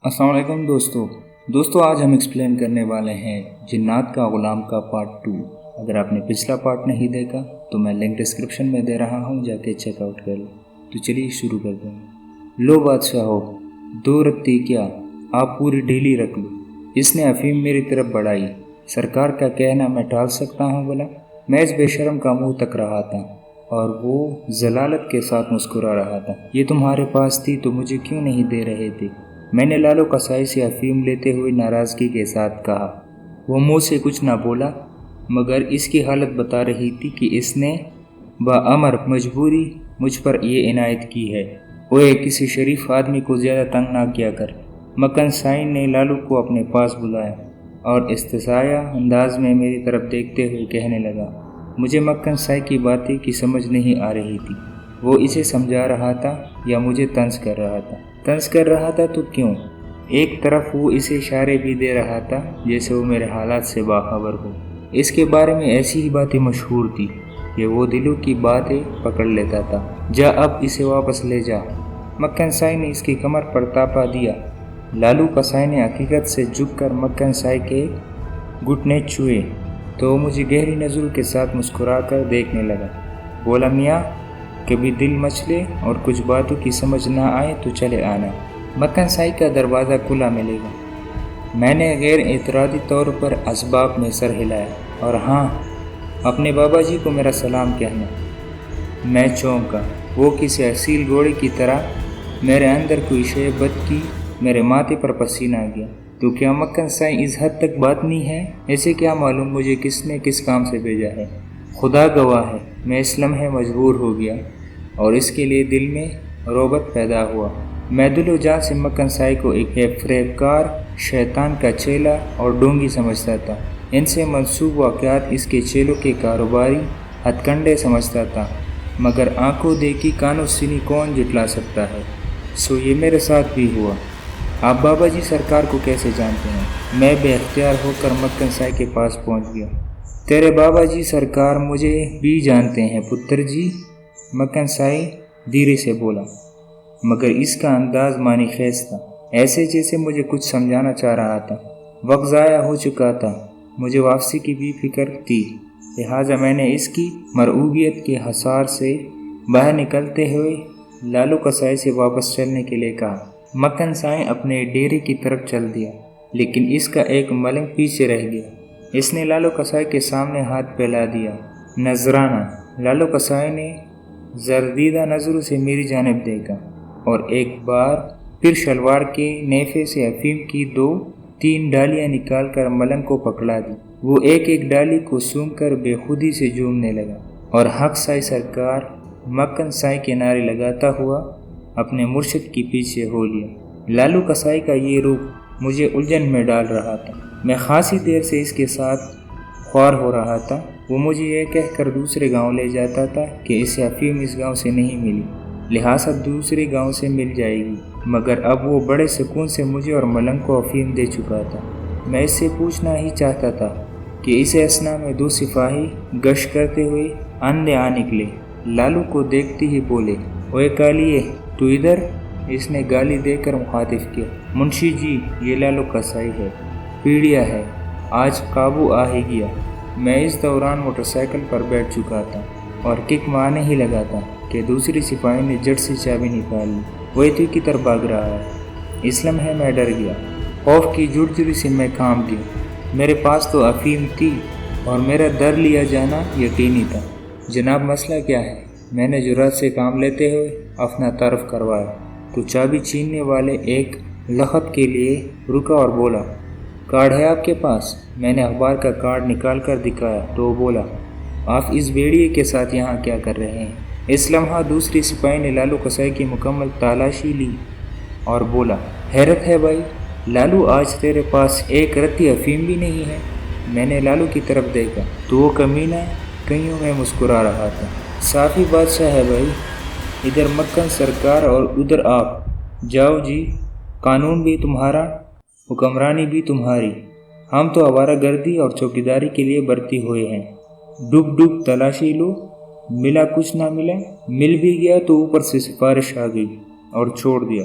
السلام علیکم دوستو آج ہم ایکسپلین کرنے والے ہیں جنات کا غلام کا پارٹ 2۔ اگر آپ نے پچھلا پارٹ نہیں دیکھا تو میں لنک ڈسکرپشن میں دے رہا ہوں، جا کے چیک آؤٹ کر لیں۔ تو چلیے شروع کرتے ہیں۔ لو بادشاہ ہو، 2 رتی کیا آپ پوری ڈھیلی رکھ لو۔ اس نے افیم میری طرف بڑھائی۔ سرکار کا کہنا میں ٹال سکتا ہوں بلا؟ میں اس بے شرم کا منہ تک رہا تھا اور وہ ذلالت کے ساتھ مسکرا رہا تھا۔ یہ تمہارے پاس تھی تو مجھے کیوں نہیں دے رہے تھے؟ میں نے لالو قصائی سے افیم لیتے ہوئے ناراضگی کے ساتھ کہا۔ وہ منہ سے کچھ نہ بولا، مگر اس کی حالت بتا رہی تھی کہ اس نے بامر مجبوری مجھ پر یہ عنایت کی ہے۔ اوے کسی شریف آدمی کو زیادہ تنگ نہ کیا کر۔ مکن سائن نے لالو کو اپنے پاس بلایا اور استحضائیہ انداز میں میری طرف دیکھتے ہوئے کہنے لگا۔ مجھے مکن سائی کی باتیں کی سمجھ نہیں آ رہی تھی۔ وہ اسے سمجھا رہا تھا یا مجھے طنز کر رہا تھا؟ طنز کر رہا تھا تو کیوں؟ ایک طرف وہ اسے اشارے بھی دے رہا تھا جیسے وہ میرے حالات سے باخبر ہو۔ اس کے بارے میں ایسی ہی باتیں مشہور تھی کہ وہ دلوں کی باتیں پکڑ لیتا تھا۔ جا اب اسے واپس لے جا۔ مکن سائی نے اس کی کمر پر تاپا دیا۔ لالو قصائی نے حقیقت سے جھک کر مکن سائی کے گھٹنے چھوئے تو وہ مجھے گہری نظروں کے ساتھ مسکرا کر دیکھنے لگا۔ بولا، میاں کبھی دل مچلے اور کچھ باتوں کی سمجھ نہ آئے تو چلے آنا، مکن سائی کا دروازہ کھلا ملے گا۔ میں نے غیر اعتراضی طور پر اسباب میں سر ہلایا۔ اور ہاں، اپنے بابا جی کو میرا سلام کہنا۔ میں چونکا۔ وہ کسی اصیل گھوڑے کی طرح میرے اندر کوئی شے بد کی، میرے ماتھے پر پسینہ آ گیا۔ تو کیا مکن سائی اس حد تک باطنی ہے؟ ایسے کیا معلوم مجھے کس نے کس کام سے بھیجا ہے؟ خدا گواہ ہے، میں اس لمحے مجبور ہو گیا اور اس کے لیے دل میں رغبت پیدا ہوا۔ میں دل و جان سے مکن سائی کو ایک فریب کار، شیطان کا چیلا اور ڈونگی سمجھتا تھا۔ ان سے منسوب واقعات اس کے چیلوں کے کاروباری ہتھ کنڈے سمجھتا تھا، مگر آنکھوں دیکھی کانوں سنی کون جھٹلا سکتا ہے؟ سو یہ میرے ساتھ بھی ہوا۔ آپ بابا جی سرکار کو کیسے جانتے ہیں؟ میں بے اختیار ہو کر مکن سائی کے پاس پہنچ گیا۔ تیرے بابا جی سرکار مجھے بھی جانتے ہیں پتر جی، مکن سائی دھیرے سے بولا، مگر اس کا انداز معنی خیز تھا، ایسے جیسے مجھے کچھ سمجھانا چاہ رہا تھا۔ وقت ضائع ہو چکا تھا، مجھے واپسی کی بھی فکر تھی، لہٰذا میں نے اس کی مرعوبیت کے حصار سے باہر نکلتے ہوئے لالو قصائی سے واپس چلنے کے لیے کہا۔ مکن سائی اپنے ڈیرے کی طرف چل دیا، لیکن اس کا ایک ملنگ پیچھے رہ گیا۔ اس نے لالو قصائی کے سامنے ہاتھ پھیلا دیا۔ نذرانہ۔ لالو قصائی نے زردیدہ نظروں سے میری جانب دیکھا اور ایک بار پھر شلوار کے نیفے سے افیم کی 2-3 ڈالیاں نکال کر ملنگ کو پکڑا دی۔ وہ ایک ایک ڈالی کو سونگھ کر بے خودی سے جھومنے لگا اور حق سائی سرکار، مکن سائی کے نعرے لگاتا ہوا اپنے مرشد کی پیچھے ہو لیا۔ لالو قصائی کا یہ روپ مجھے الجھن میں ڈال رہا تھا۔ میں خاصی دیر سے اس کے ساتھ خوار ہو رہا تھا۔ وہ مجھے یہ کہہ کر دوسرے گاؤں لے جاتا تھا کہ اسے افیم اس گاؤں سے نہیں ملی، لہٰذا دوسرے گاؤں سے مل جائے گی، مگر اب وہ بڑے سکون سے مجھے اور ملنگ کو افیم دے چکا تھا۔ میں اس سے پوچھنا ہی چاہتا تھا کہ اسے اسنا میں 2 سپاہی گشت کرتے ہوئے اندھے آ نکلے۔ لالو کو دیکھتے ہی بولے، اوے کالیے تو ادھر؟ اس نے گالی دے کر مخاطب کیا۔ منشی جی، یہ لالو قصائی ہے، پیڑیا ہے، آج قابو آ ہی گیا۔ میں اس دوران موٹر سائیکل پر بیٹھ چکا تھا اور کک مارنے ہی لگا تھا کہ دوسری سپاہی نے جٹ سے چابی نکال لی۔ وہ ایتھے کی طرف بھاگ رہا ہے۔ اس لمحے میں ڈر گیا۔ خوف کی جھرجھری سے میں کانپ گیا۔ میرے پاس تو افیم تھی اور میرا در لیا جانا یقینی تھا۔ جناب مسئلہ کیا ہے؟ میں نے جرأت سے کام لیتے ہوئے اپنا تعارف کروایا تو چابی چھیننے والے ایک لغت کے لیے رکا اور بولا، کارڈ ہے آپ کے پاس؟ میں نے اخبار کا کارڈ نکال کر دکھایا تو وہ بولا، آپ اس بیڑیے کے ساتھ یہاں کیا کر رہے ہیں؟ اس لمحہ دوسری سپاہی نے لالو قصائی کی مکمل تلاشی لی اور بولا، حیرت ہے بھائی، لالو آج تیرے پاس ایک رتی افیم بھی نہیں ہے۔ میں نے لالو کی طرف دیکھا تو وہ کمینہ کئیوں میں مسکرا رہا تھا۔ صافی بادشاہ ہے بھائی، ادھر مکن سرکار اور ادھر آپ، جاؤ جی، قانون بھی تمہارا، حکمرانی بھی تمہاری، ہم تو آوارہ گردی اور چوکیداری کے لیے برتی ہوئے ہیں۔ ڈوب ڈوب تلاشی لو، ملا کچھ نہ ملا، مل بھی گیا تو اوپر سے سفارش آ گئی اور چھوڑ دیا۔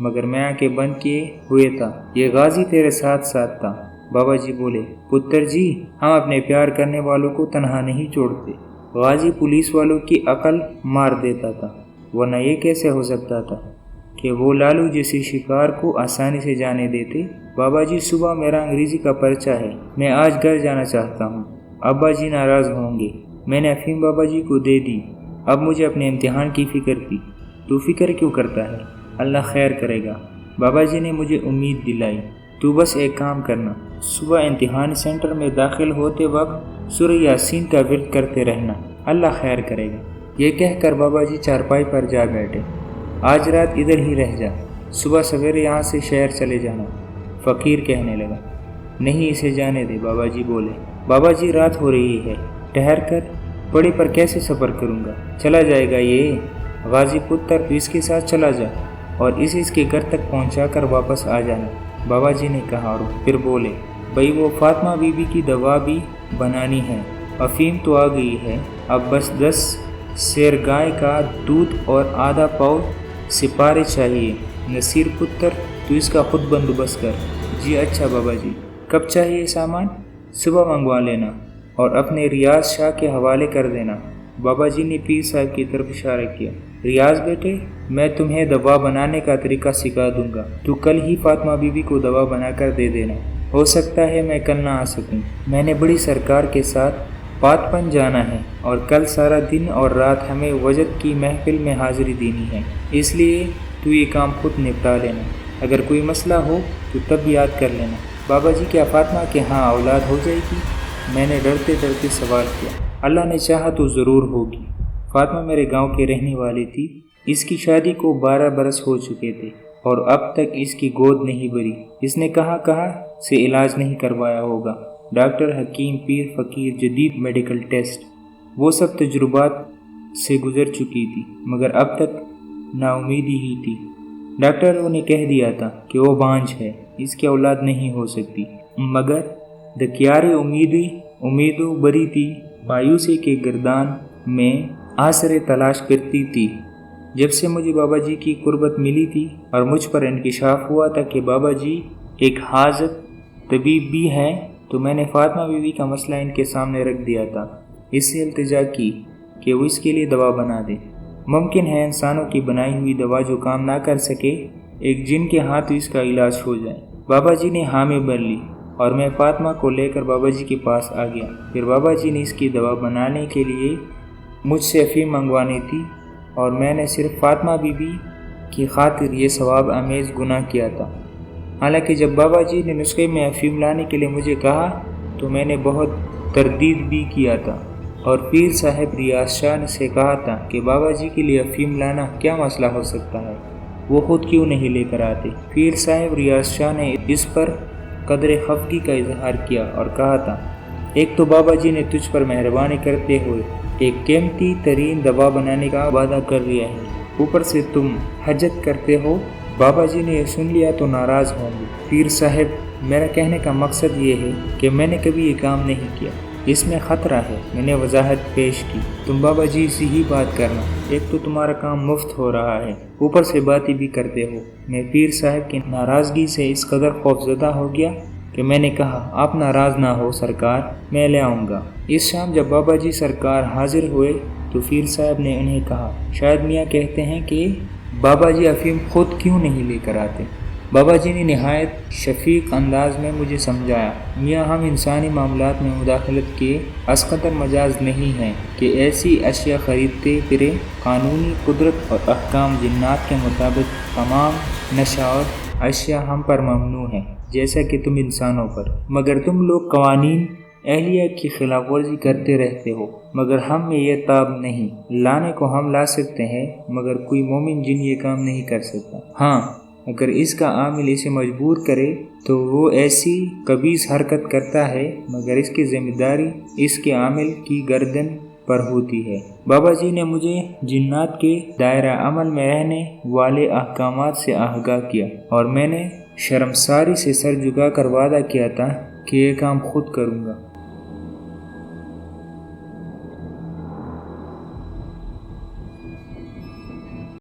مگر میں آنکھیں بند کیے ہوئے تھا۔ یہ غازی تیرے ساتھ ساتھ تھا۔ بابا جی بولے، پتر جی، ہم اپنے پیار کرنے والوں کو تنہا نہیں چھوڑتے۔ غازی پولیس والوں کی عقل مار دیتا تھا، ورنہ یہ کیسے ہو سکتا تھا کہ وہ لالو جیسے شکار کو آسانی سے جانے دیتے۔ بابا جی، صبح میرا انگریزی کا پرچہ ہے، میں آج گھر جانا چاہتا ہوں، ابا جی ناراض ہوں گے۔ میں نے افیم بابا جی کو دے دی، اب مجھے اپنے امتحان کی فکر تھی۔ تو فکر کیوں کرتا ہے؟ اللہ خیر کرے گا۔ بابا جی نے مجھے امید دلائی۔ تو بس ایک کام کرنا، صبح امتحان سینٹر میں داخل ہوتے وقت سورہ یاسین کا ورد کرتے رہنا، اللہ خیر کرے گا۔ یہ کہہ کر بابا جی چارپائی پر جا بیٹھے۔ آج رات ادھر ہی رہ جا، صبح سویرے یہاں سے شہر چلے جانا۔ فقیر کہنے لگا، نہیں اسے جانے دے، بابا جی بولے۔ بابا جی، رات ہو رہی ہے، ٹھہر کر پڑی پر کیسے سفر کروں گا؟ چلا جائے گا یہ غازی پتر، تو اس کے ساتھ چلا جا اور اس کے گھر تک پہنچا کر واپس آ جانا۔ بابا جی نے کہا، اور پھر بولے، بھائی وہ فاطمہ بی بی کی دوا بھی بنانی ہے، افیم تو آ گئی ہے، اب بس 10 سیر گائے کا دودھ اور آدھا پاؤ سپارے چاہیے۔ نصیر پتر، تو اس کا خود بندوبست کر۔ جی اچھا بابا جی۔ کب چاہیے سامان؟ صبح منگوا لینا اور اپنے ریاض شاہ کے حوالے کر دینا۔ بابا جی نے پیر صاحب کی طرف اشارہ کیا۔ ریاض بیٹے، میں تمہیں دوا بنانے کا طریقہ سکھا دوں گا، تو کل ہی فاطمہ بی بی کو دوا بنا کر دے دینا۔ ہو سکتا ہے میں کل نہ آ سکوں، میں نے بڑی سرکار کے ساتھ پات پن جانا ہے اور کل سارا دن اور رات ہمیں وجد کی محفل میں حاضری دینی ہے، اس لیے تو یہ کام خود نپٹا لینا۔ اگر کوئی مسئلہ ہو تو تب یاد کر لینا۔ بابا جی، کیا فاطمہ کے ہاں اولاد ہو جائے گی؟ میں نے ڈرتے ڈرتے سوال کیا۔ اللہ نے چاہا تو ضرور ہوگی۔ فاطمہ میرے گاؤں کی رہنے والی تھی، اس کی شادی کو 12 برس ہو چکے تھے اور اب تک اس کی گود نہیں بھری۔ اس نے کہاں سے علاج نہیں کروایا ہوگا، ڈاکٹر، حکیم، پیر، فقیر، جدید میڈیکل ٹیسٹ، وہ سب تجربات سے گزر چکی تھی، مگر اب تک نا امیدی ہی تھی۔ ڈاکٹروں نے کہہ دیا تھا کہ وہ بانجھ ہے، اس کی اولاد نہیں ہو سکتی، مگر دکیارے امیدوں بری تھی، مایوسی کے گردان میں آسرے تلاش کرتی تھی۔ جب سے مجھے بابا جی کی قربت ملی تھی اور مجھ پر انکشاف ہوا تھا کہ بابا جی ایک حاذق طبیب بھی ہیں، تو میں نے فاطمہ بی بی کا مسئلہ ان کے سامنے رکھ دیا تھا۔ اس سے التجا کی کہ وہ اس کے لیے دوا بنا دے۔ ممکن ہے انسانوں کی بنائی ہوئی دوا جو کام نہ کر سکے، ایک جن کے ہاتھ اس کا علاج ہو جائے۔ بابا جی نے حامی بھر لی اور میں فاطمہ کو لے کر بابا جی کے پاس آ گیا۔ پھر بابا جی نے اس کی دوا بنانے کے لیے مجھ سے افیم منگوانی تھی اور میں نے صرف فاطمہ بی بی کی خاطر یہ ثواب آمیز گناہ کیا تھا۔ حالانکہ جب بابا جی نے نسخے میں افیم لانے کے لیے مجھے کہا تو میں نے بہت تردید بھی کیا تھا اور پیر صاحب ریاض شاہ سے کہا تھا کہ بابا جی کے لیے افیم لانا کیا مسئلہ ہو سکتا ہے، وہ خود کیوں نہیں لے کر آتے۔ پیر صاحب ریاض شاہ نے اس پر قدر خفگی کا اظہار کیا اور کہا تھا، ایک تو بابا جی نے تجھ پر مہربانی کرتے ہوئے ایک قیمتی ترین دوا بنانے کا وعدہ کر لیا ہے، اوپر سے تم حجت کرتے ہو، بابا جی نے یہ سن لیا تو ناراض ہوں گے۔ پیر صاحب، میرا کہنے کا مقصد یہ ہے کہ میں نے کبھی یہ کام نہیں کیا، اس میں خطرہ ہے، میں نے وضاحت پیش کی۔ تم بابا جی سے ہی بات کرنا، ایک تو تمہارا کام مفت ہو رہا ہے، اوپر سے باتیں بھی کرتے ہو۔ میں پیر صاحب کی ناراضگی سے اس قدر خوفزدہ ہو گیا کہ میں نے کہا، آپ ناراض نہ ہو سرکار، میں لے آؤں گا۔ اس شام جب بابا جی سرکار حاضر ہوئے تو پیر صاحب نے انہیں کہا، شاید میاں کہتے ہیں کہ بابا جی افیم خود کیوں نہیں لے کر آتے۔ بابا جی نے نہایت شفیق انداز میں مجھے سمجھایا، میاں ہم انسانی معاملات میں مداخلت کے اس قدر مجاز نہیں ہیں کہ ایسی اشیاء خریدتے پھریں۔ قانونی قدرت اور احکام جنات کے مطابق تمام نشہ اشیاء ہم پر ممنوع ہیں، جیسا کہ تم انسانوں پر، مگر تم لوگ قوانین اہلیہ کی خلاف ورزی کرتے رہتے ہو، مگر ہم میں یہ تاب نہیں، لانے کو ہم لا سکتے ہیں مگر کوئی مومن جن یہ کام نہیں کر سکتا۔ ہاں، اگر اس کا عامل اسے مجبور کرے تو وہ ایسی قبیح حرکت کرتا ہے، مگر اس کی ذمہ داری اس کے عامل کی گردن پر ہوتی ہے۔ بابا جی نے مجھے جنات کے دائرہ عمل میں رہنے والے احکامات سے آگاہ کیا اور میں نے شرمساری سے سر جھکا کر وعدہ کیا تھا کہ یہ کام خود کروں گا۔